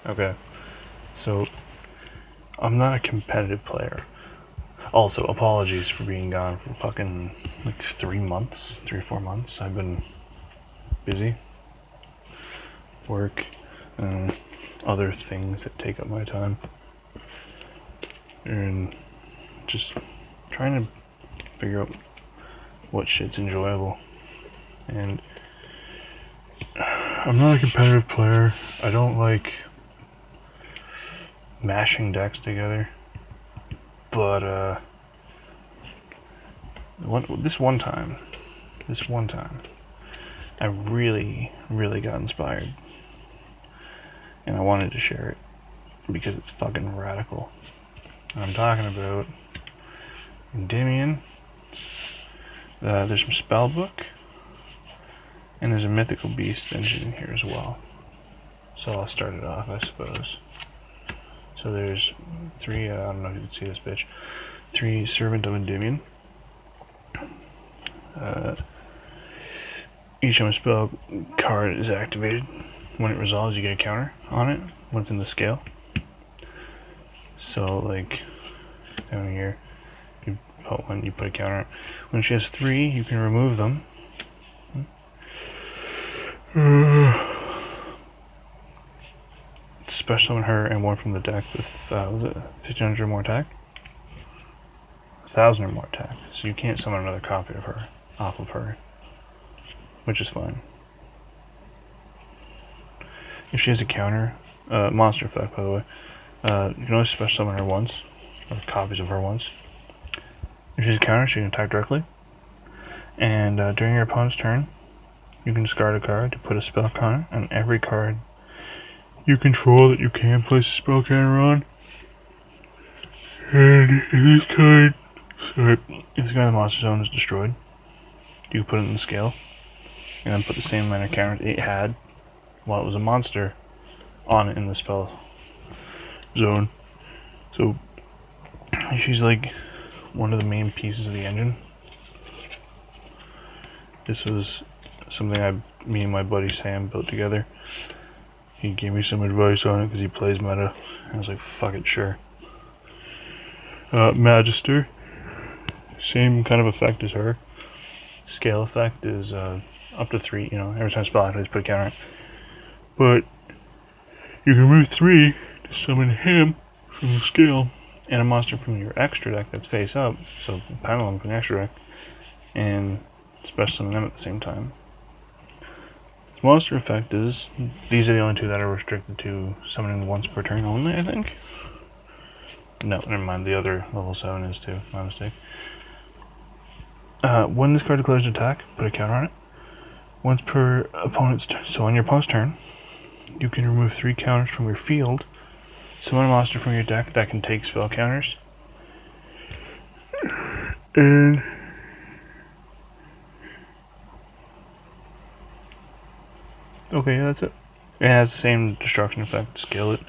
Okay, so I'm not a competitive player. Also, apologies for being gone for fucking like 3 months, 3 or 4 months. I've been busy, work, and other things that take up my time, and just trying to figure out what shit's enjoyable. And I'm not a competitive player. I don't like mashing decks together, but this one time, I really got inspired, and I wanted to share it because it's fucking radical. I'm talking about Endymion. There's some spellbook, and there's a mythical beast engine in here as well. So I'll start it off, I suppose. So there's 3, I don't know if you can see this bitch, 3 Servant of Endymion. Each time a spell card is activated, when it resolves you get a counter on it, when it's in the scale. So like, down here, you put one, you put a counter on it. When she has 3, you can remove them. Special summon her and one from the deck with, was it 1500 or more attack? 1000 or more attack. So you can't summon another copy of her, off of her, which is fine. If she has a counter, monster effect by the way, you can only special summon her once, or copies of her once. If she has a counter, she can attack directly. And during your opponent's turn, you can discard a card to put a spell counter on every card you control that you can place a spell counter on. And if this card, if the monster zone is destroyed, you put it in the scale, and then put the same amount of counters it had while it was a monster on it in the spell zone. So she's like one of the main pieces of the engine. This was something me and my buddy Sam built together. He gave me some advice on it because he plays meta. I was like, fuck it, sure. Magister, same kind of effect as her. Scale effect is up to 3, you know, every time spell activates, put a counter on it. But you can remove 3 to summon him from the scale, and a monster from your extra deck that's face up, so panel them from the extra deck, and special summon them at the same time. The monster effect is, these are the only 2 that are restricted to summoning once per turn only, I think. No, never mind, the other level 7 is too, my mistake. When this card declares an attack, put a counter on it. Once per opponent's turn, so on your opponent's turn, you can remove 3 counters from your field, summon a monster from your deck that can take spell counters, and okay, that's it. It has the same destruction effect, scale it.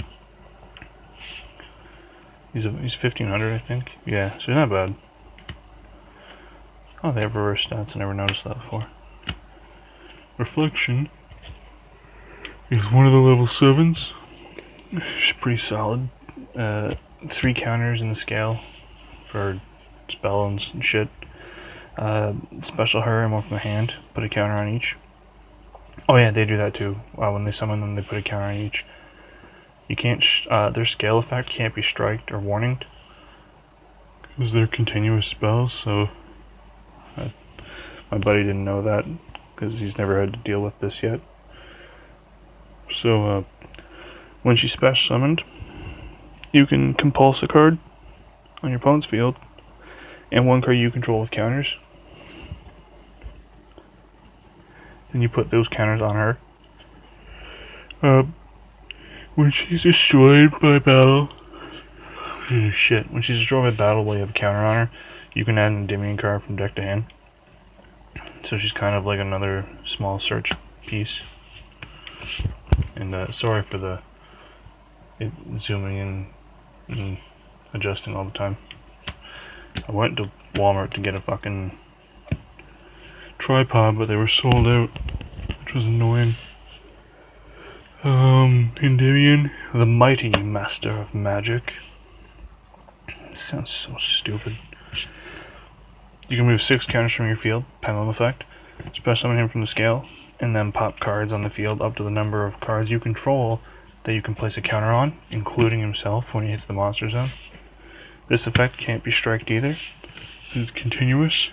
He's 1500, I think. Yeah, so he's not bad. Oh, they have reverse stats, I never noticed that before. Reflection is one of the level 7s. She's pretty solid. 3 counters in the scale for spells and shit. Special her and one from the hand. Put a counter on each. Oh yeah, they do that too. When they summon them, they put a counter on each. You can't. Their scale effect can't be striked or warninged because they're continuous spells. So my buddy didn't know that because he's never had to deal with this yet. So when she's special summoned, you can compulse a card on your opponent's field, and 1 card you control with counters. Then you put those counters on her. When she's destroyed by battle, when she's destroyed by battle while you have a counter on her, you can add an Endymion card from deck to hand. So she's kind of like another small search piece. And sorry for it zooming in and adjusting all the time. I went to Walmart to get a fucking tripod, but they were sold out, which was annoying. Endymion, the mighty master of magic. Sounds so stupid. You can move 6 counters from your field, pendulum effect, special summon him from the scale, and then pop cards on the field up to the number of cards you control that you can place a counter on, including himself when he hits the monster zone. This effect can't be striked either. It's continuous.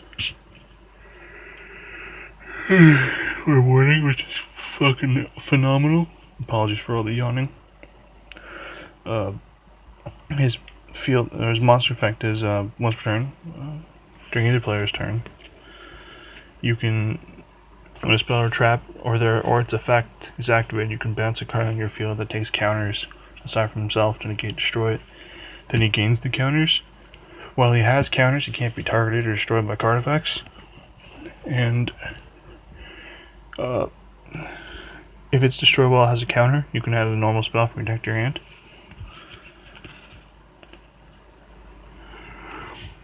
Rewarding, which is fucking phenomenal. Apologies for all the yawning. His monster effect is once per turn, during either player's turn. You can, when a spell or trap or its effect is activated, you can bounce a card on your field that takes counters aside from himself to negate destroy it. Then he gains the counters. While he has counters, he can't be targeted or destroyed by card effects. And if it's destroyed while it has a counter, you can add a normal spell to protect your hand.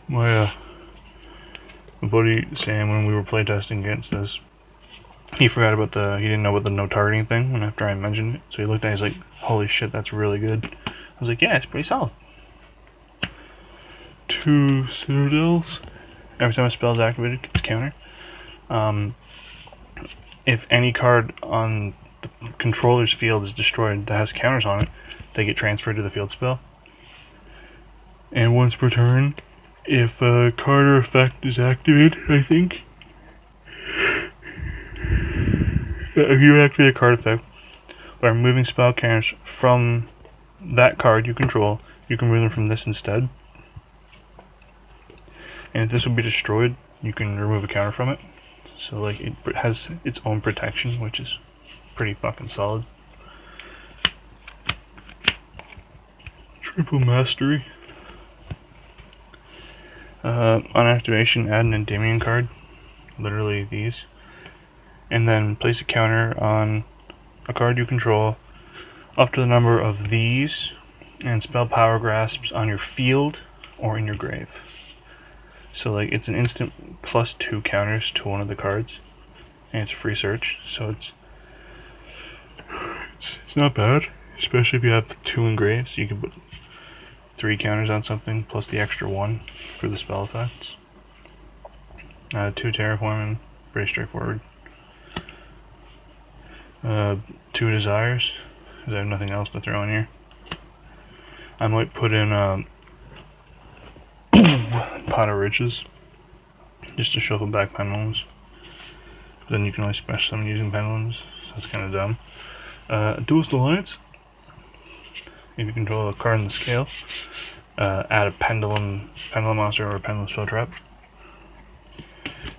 My buddy Sam, when we were playtesting against this, he didn't know about the no targeting thing when after I mentioned it. So he looked at it, he's like, holy shit, that's really good. I was like, yeah, it's pretty solid. 2 citadels. Every time a spell is activated, it gets counter. If any card on the controller's field is destroyed that has counters on it, they get transferred to the field spell. And once per turn, if a card or effect is activated, I think, if you activate a card effect by removing spell counters from that card you control, you can remove them from this instead. And if this will be destroyed, you can remove a counter from it. So like it has its own protection, which is pretty fucking solid. Triple mastery. On activation, add an Endymion card, literally these, and then place a counter on a card you control up to the number of these, and spell power grasps on your field or in your grave. So like it's an instant +2 counters to one of the cards, and it's a free search, so it's not bad, especially if you have 2 engraves. You can put 3 counters on something plus the extra 1 for the spell effects. 2 terraforming, pretty straightforward. 2 desires, because I have nothing else to throw in here. I might put in Pot of Riches, just to shuffle back pendulums. Then you can only special summon using pendulums, so that's kind of dumb. Duelist Alliance. If you control a card in the scale, add a pendulum monster or a pendulum spell trap.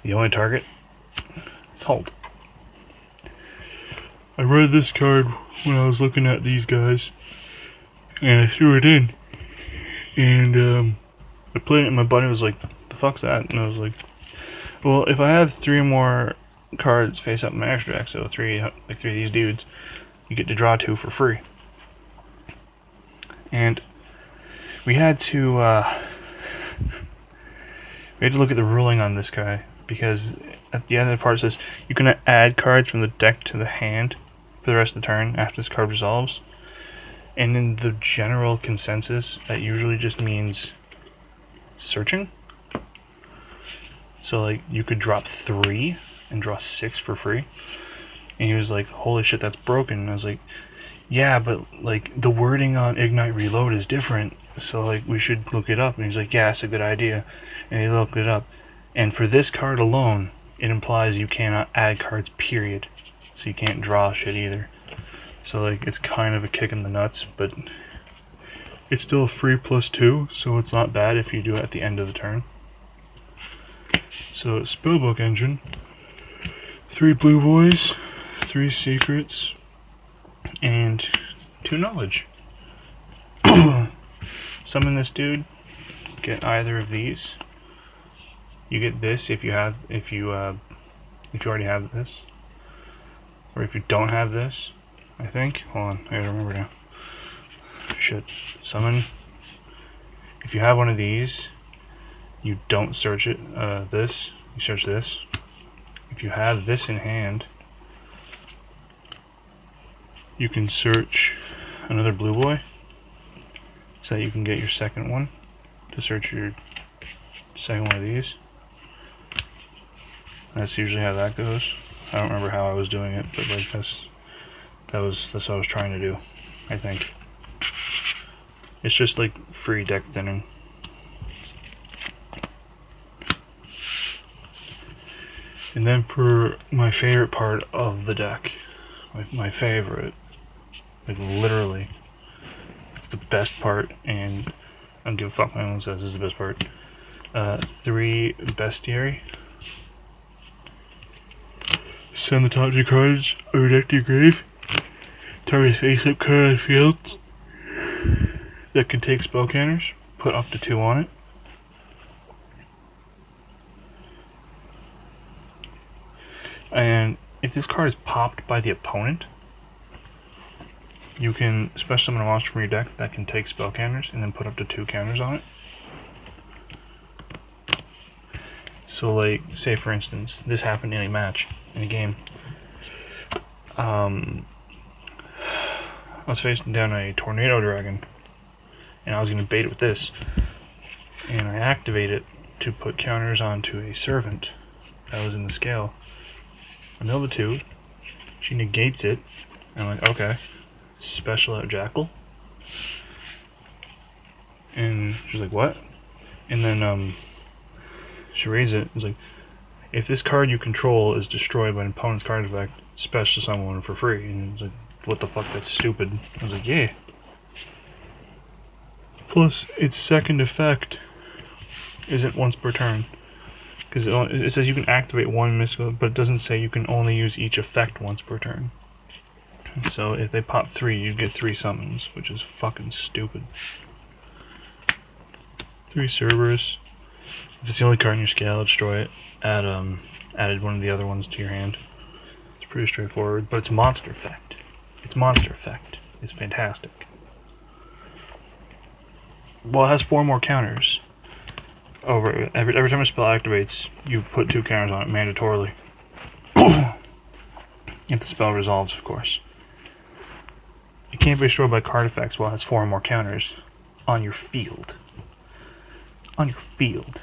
The only target is Hold. I read this card when I was looking at these guys, and I threw it in, and I played it, and my buddy was like, "The fuck's that?" And I was like, "Well, if I have 3 more cards face up in my extra deck, so 3 of these dudes, you get to draw 2 for free." And we had to look at the ruling on this guy, because at the end of the part it says you can add cards from the deck to the hand for the rest of the turn after this card resolves. And in the general consensus, that usually just means searching. So like you could drop 3 and draw 6 for free. And he was like, "Holy shit, that's broken." And I was like, "Yeah, but like the wording on Ignite Reload is different, so like we should look it up." And he's like, "Yeah, it's a good idea." And he looked it up, and for this card alone, it implies you cannot add cards, period. So you can't draw shit either. So like it's kind of a kick in the nuts, but it's still a free +2, so it's not bad if you do it at the end of the turn. So Spellbook Engine, 3 Blue Voice, 3 Secrets, and 2 Knowledge. Summon this dude, get either of these. You get this if you already have this, or if you don't have this. I think. Hold on, I gotta remember now. Shit. Summon. If you have one of these, you don't search it. This, you search this. If you have this in hand, you can search another blue boy so that you can get your second one to search your second one of these. That's usually how that goes. I don't remember how I was doing it, but like that's what I was trying to do, I think. It's just like free deck thinning. And then for my favorite part of the deck, my favorite, like literally, it's the best part, and I don't give a fuck my own says this is the best part. 3 bestiary. Send the top 2 cards of your deck to your grave. Target face-up card on the field that can take spell counters. Put up to 2 on it. And if this card is popped by the opponent, you can special summon a monster from your deck that can take spell counters and then put up to 2 counters on it. So like, say for instance, this happened in a match, in a game. I was facing down a tornado dragon, and I was going to bait it with this, and I activate it to put counters onto a servant that was in the scale. I mill the 2, she negates it, and I'm like, okay, special out Jackal. And she's like, what? And then she reads it, it's like, if this card you control is destroyed by an opponent's card effect, special summon one for free. And it's like, what the fuck, that's stupid. I was like, yeah. Plus, its second effect isn't once per turn. Because it says you can activate 1 mystical, but it doesn't say you can only use each effect once per turn. So if they pop 3, you get 3 summons, which is fucking stupid. 3 Cerberus. If it's the only card in your scale, destroy it. Added one of the other ones to your hand. It's pretty straightforward, but it's monster effect. It's monster effect. It's fantastic. Well, it has 4 more counters. Every time a spell activates, you put 2 counters on it mandatorily. If the spell resolves, of course. It can't be destroyed by card effects while it has 4 more counters on your field. On your field.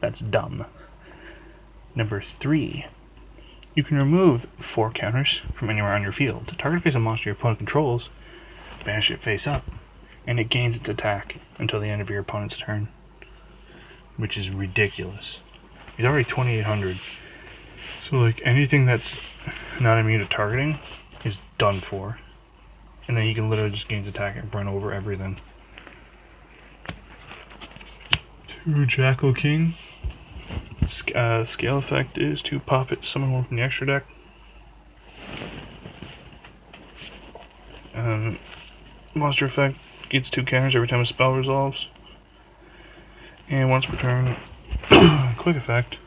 That's dumb. Number 3. You can remove 4 counters from anywhere on your field. Target face a monster your opponent controls, banish it face up, and it gains its attack until the end of your opponent's turn. Which is ridiculous. He's already 2800. So like anything that's not immune to targeting is done for. And then he can literally just gain its attack and run over everything. 2 Jackal King. Scale effect is to pop it, summon one from the extra deck. Monster effect gets 2 counters every time a spell resolves. And once per turn, quick effect.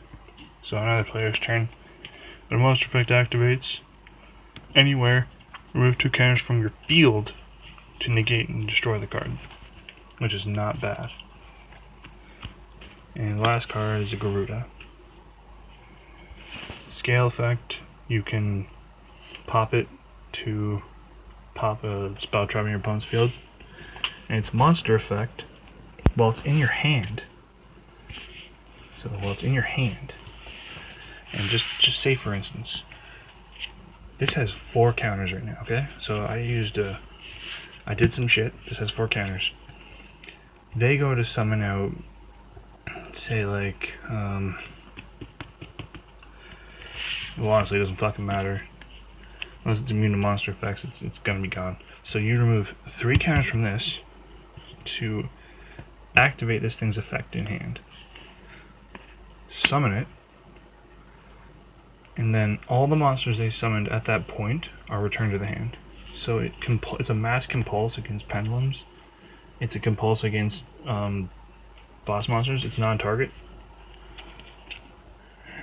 So on another player's turn, when a monster effect activates anywhere, remove 2 counters from your field to negate and destroy the card, which is not bad. And the last card is a Garuda. Scale effect, you can pop it to pop a spell trap in your opponent's field. And its monster effect, while it's in your hand. So while it's in your hand, and just say for instance, this has 4 counters right now, okay? So I did some shit, this has 4 counters. They go to summon out, say like, well honestly it doesn't fucking matter. Unless it's immune to monster effects, it's gonna be gone. So you remove 3 counters from this to activate this thing's effect in hand. Summon it, and then all the monsters they summoned at that point are returned to the hand. So it's a mass compulse against pendulums. It's a compulse against boss monsters. It's non-target,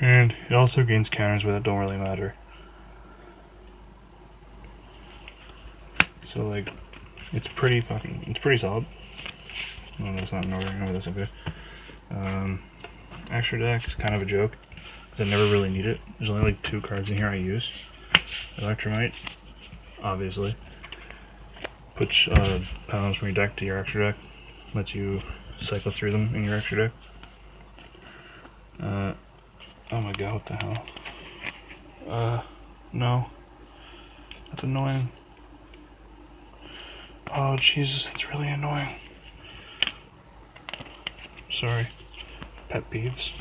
and it also gains counters, but that don't really matter. So like, it's pretty solid. No, that's not in order. No, that's okay. Extra deck is kind of a joke, because I never really need it. There's only like 2 cards in here I use. Electromite obviously. Puts panels from your deck to your extra deck. Lets you cycle through them in your extra deck. Oh my god, what the hell? No. That's annoying. Oh Jesus, that's really annoying. Sorry. Pet peeves.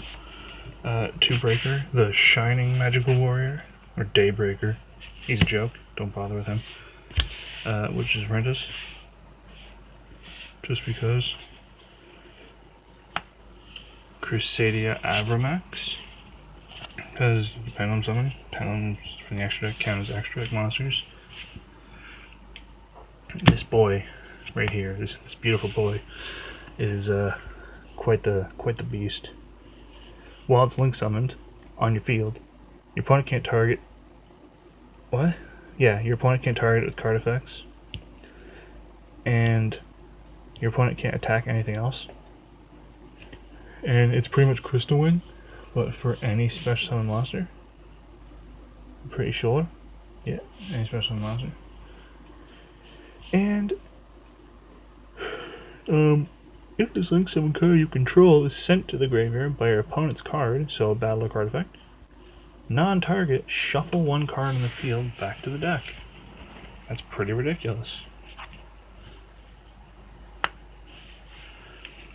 Two Breaker, the Shining Magical Warrior, or Daybreaker. He's a joke, don't bother with him. Which is Rentus. Just because. Crusadia Abramax. Because you Pendulum Summon. Pendulums from the extra deck count as extra deck monsters. This boy, right here, this beautiful boy, is quite the beast. While it's link summoned on your field, your opponent can't target. What? Yeah, your opponent can't target it with card effects, and your opponent can't attack anything else. And it's pretty much Crystal Wind, but for any special summon monster. I'm pretty sure. Yeah, any special summon monster. And if this link summon card you control is sent to the graveyard by your opponent's card, so a battle or card effect, non-target, shuffle one card in the field back to the deck. That's pretty ridiculous.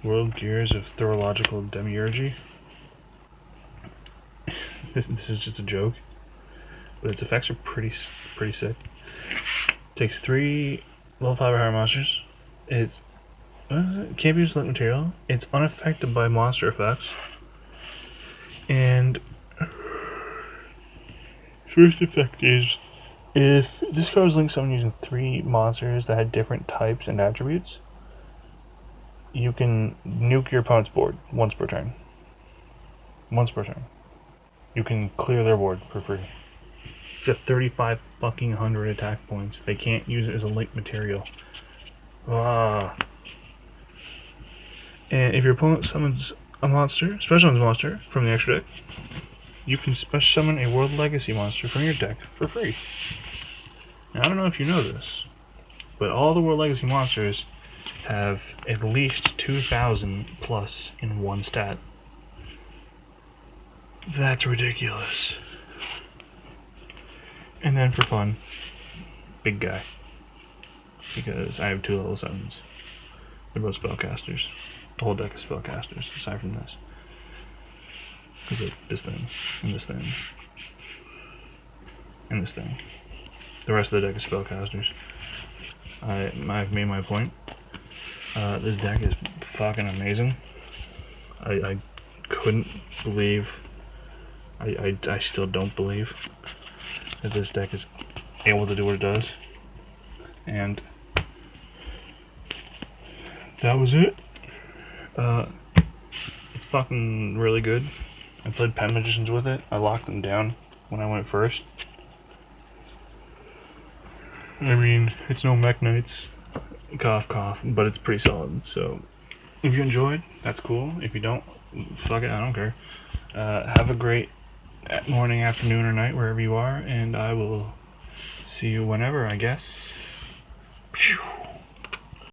World Gears of Thorological Demiurgy. This is just a joke, but its effects are pretty sick. Takes 3 level 5 or higher monsters. It's can't be used as material. It's unaffected by monster effects. And first effect is, if this card was linked someone using 3 monsters that had different types and attributes, you can nuke your opponent's board once per turn. Once per turn. You can clear their board for free. It's got 35 fucking 100 attack points. They can't use it as a link material. Ah. And if your opponent summons a monster, special summons a monster from the extra deck, you can special summon a World Legacy monster from your deck for free. Now, I don't know if you know this, but all the World Legacy monsters have at least 2,000 plus in one stat. That's ridiculous. And then for fun, big guy. Because I have 2 level 7s. They're both spellcasters. The whole deck is spellcasters, aside from this. Because of this thing, and this thing, and this thing. The rest of the deck is spellcasters. I've made my point. This deck is fucking amazing. I couldn't believe, I still don't believe that this deck is able to do what it does. And that was it. It's fucking really good. I played Pen Magicians with it. I locked them down when I went first. I mean, it's no Mech Knights, cough cough, but it's pretty solid. So, if you enjoyed, that's cool. If you don't, fuck it, I don't care. Have a great morning, afternoon, or night, wherever you are, and I will see you whenever, I guess. Phew.